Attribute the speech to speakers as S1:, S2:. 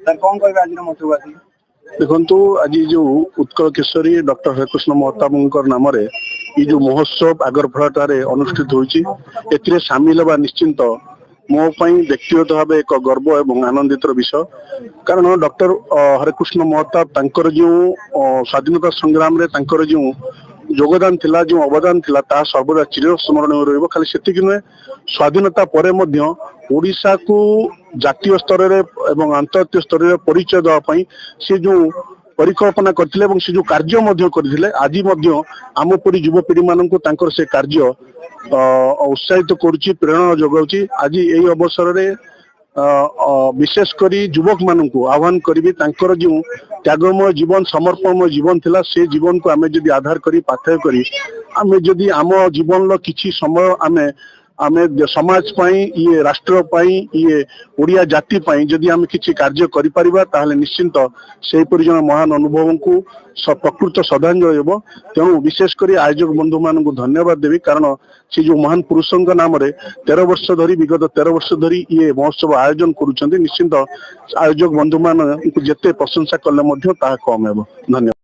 S1: कौन कहबे आज मथुआ
S2: देखु आज जो उत्कल केशरी डॉक्टर हरेकृष्ण महताब नाम जो महोत्सव आगरफलाटार अनुष्ठित होती सामिल हवा निश्चिंत मो व्यक्तिगत भाव एक गर्व एवं आनंदित विषय कारण डॉक्टर हरेकृष्ण महताब तांकर जो स्वाधीनता संग्राम रे तांकर जो योगदान थिला जो अवदान थिला ता सर्वदा चिर स्मरणीय रहिबो। खाली सेतिक नुहे स्वाधीनता परे मध्य ओडिशा को जातीय स्तर रे एवं अंतर्राष्ट्रीय स्तर रे परिचय देवा पई से जो परिकल्पना करथिले एवं से जो कार्य मध्य करथिले आज मध्य आम परी युवपीढ़ी मानक तांकर से कार्य उत्साहित करुच्ची प्रेरणा जोगाउची। आज यही अवसर रे विशेष करी युवक मानक आह्वान करी तांकर जो त्यागमय जीवन समर्पणमय जीवन थिला से जीवन को आमे जदि आधार करी पाथय करी आमे जदि आम जीवन किछि समय आमे आमे समाज पाई ये राष्ट्र पाई ये ओडिया जाति पाई जदि आमे किछि कार्य करि परिबा ताहले निश्चिंत से परिजन महान अनुभव को प्रकृत श्रद्धांजलि हेबो। तेणु विशेष करी आयोजक बंधु मान को धन्यवाद देवी कारण से जो महान पुरुषों नाम 13 वर्ष धरी विगत 13 वर्ष धरी ये महोत्सव आयोजन करुछन्ति। निश्चिंत आयोजक बंधु मान जेते प्रशंसा कले मध्य ताहा कम हेबो। धन्यवाद।